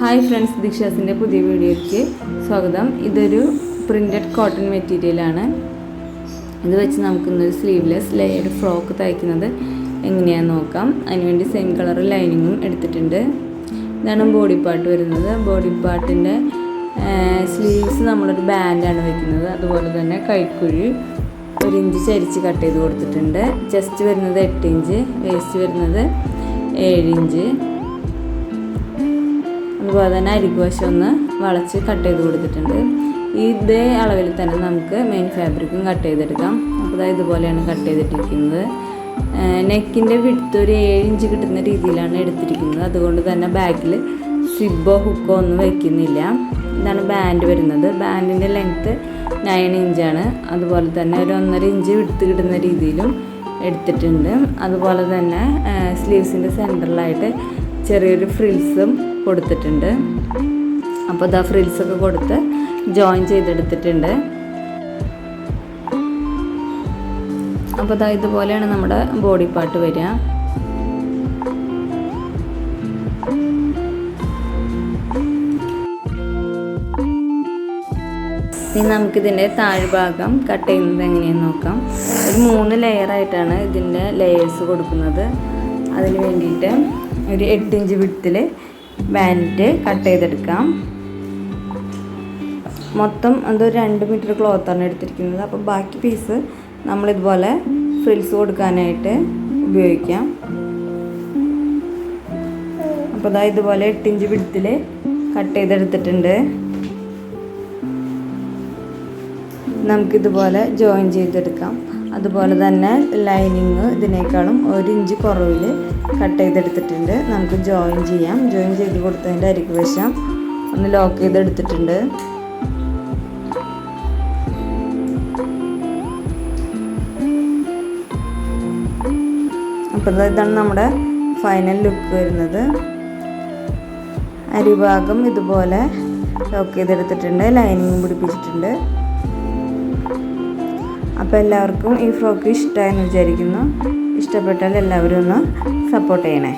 Hi friends, ദിക്ഷാസിൻ്റെ പുതിയ വീഡിയോയ്ക്ക് സ്വാഗതം. ഇതൊരു പ്രിൻറ്റഡ് കോട്ടൺ മെറ്റീരിയലാണ്. ഇത് വെച്ച് നമുക്കിന്നൊരു സ്ലീവ്ലെസ് ലെയർഡ് ഫ്രോക്ക് തയ്ക്കുന്നത് എങ്ങനെയാണെന്ന് നോക്കാം. അതിനുവേണ്ടി സെയിം കളർ ലൈനിങ്ങും എടുത്തിട്ടുണ്ട്. ഇതാണ് ബോഡി പാർട്ട് വരുന്നത്. ബോഡി പാർട്ടിൻ്റെ സ്ലീവ്സ് നമ്മളൊരു ബാൻഡാണ് വയ്ക്കുന്നത്. അതുപോലെ തന്നെ കൈക്കുഴി 1 ഇഞ്ച് ചരിച്ച് കട്ട് ചെയ്ത് കൊടുത്തിട്ടുണ്ട്. ചെസ്റ്റ് വരുന്നത് 8 ഇഞ്ച്, വേസ്റ്റ് വരുന്നത് 7 ഇഞ്ച്. അതുപോലെ തന്നെ അരികുവശം ഒന്ന് വളച്ച് കട്ട് ചെയ്ത് കൊടുത്തിട്ടുണ്ട്. ഇതേ അളവിൽ തന്നെ നമുക്ക് മെയിൻ ഫാബ്രിക്കും കട്ട് ചെയ്തെടുക്കാം. അപ്പോൾ ഇതുപോലെയാണ് കട്ട് ചെയ്തിട്ടിരിക്കുന്നത്. നെക്കിൻ്റെ വിഡ്ത്ത് ഒരു 7 ഇഞ്ച് കിട്ടുന്ന രീതിയിലാണ് എടുത്തിരിക്കുന്നത്. അതുകൊണ്ട് തന്നെ ബാക്കിൽ സിബോ ഹുക്കോ ഒന്നും വയ്ക്കുന്നില്ല. ഇതാണ് ബാൻഡ് വരുന്നത്. ബാൻഡിൻ്റെ ലെങ്ത്ത് 9 ഇഞ്ചാണ്. അതുപോലെ തന്നെ ഒരു 1.5 ഇഞ്ച് വിഡ്ത്ത് കിട്ടുന്ന രീതിയിലും എടുത്തിട്ടുണ്ട്. അതുപോലെ തന്നെ സ്ലീവ്സിൻ്റെ സെൻറ്ററിലായിട്ട് ചെറിയൊരു ഫ്രിൽസും കൊടുത്തിട്ടുണ്ട്. അപ്പോൾ ഇതാ ഫ്രിൽസൊക്കെ കൊടുത്ത് ജോയിൻ ചെയ്തെടുത്തിട്ടുണ്ട്. അപ്പോൾ ഇതാ ഇതുപോലെയാണ് നമ്മുടെ ബോഡി പാർട്ട് വരിക. ഇനി നമുക്കിതിൻ്റെ താഴ്ഭാഗം കട്ട് ചെയ്യുന്നത് എങ്ങനെയെന്ന് നോക്കാം. ഒരു 3 ലെയറായിട്ടാണ് ഇതിൻ്റെ ലെയേഴ്സ് കൊടുക്കുന്നത്. അതിന് വേണ്ടിയിട്ട് ഒരു 8 ഇഞ്ച് വിഡ്ത്തിൽ ബാൻഡ് കട്ട് ചെയ്തെടുക്കാം. മൊത്തം അതൊരു 2 മീറ്റർ ക്ലോത്താണ് എടുത്തിരിക്കുന്നത്. അപ്പോൾ ബാക്കി പീസ് നമ്മളിതുപോലെ ഫ്രിൽസ് കൊടുക്കാനായിട്ട് ഉപയോഗിക്കാം. അപ്പോൾ ഇതാ ഇതുപോലെ 8 ഇഞ്ച് വിഡ്ത്തിൽ കട്ട് ചെയ്തെടുത്തിട്ടുണ്ട്. നമുക്കിതുപോലെ ജോയിൻ ചെയ്തെടുക്കാം. അതുപോലെ തന്നെ ലൈനിങ് ഇതിനേക്കാളും 1 ഇഞ്ച് കുറവിൽ കട്ട് ചെയ്തെടുത്തിട്ടുണ്ട്. നമുക്ക് ജോയിൻ ചെയ്യാം. ജോയിൻ ചെയ്ത് കൊടുത്തതിൻ്റെ അരികുവശം ഒന്ന് ലോക്ക് ചെയ്തെടുത്തിട്ടുണ്ട്. അപ്പോൾ ഇതാണ് നമ്മുടെ ഫൈനൽ ലുക്ക് വരുന്നത്. അരിഭാഗം ഇതുപോലെ ലോക്ക് ചെയ്തെടുത്തിട്ടുണ്ട്. ലൈനിങ്ങും പിടിപ്പിച്ചിട്ടുണ്ട്. അപ്പോൾ എല്ലാവർക്കും ഈ ഫ്രോക്ക് ഇഷ്ടമായെന്ന് വിചാരിക്കുന്നു. ഇഷ്ടപ്പെട്ടാൽ എല്ലാവരും ഒന്ന് സപ്പോർട്ട് ചെയ്യണേ.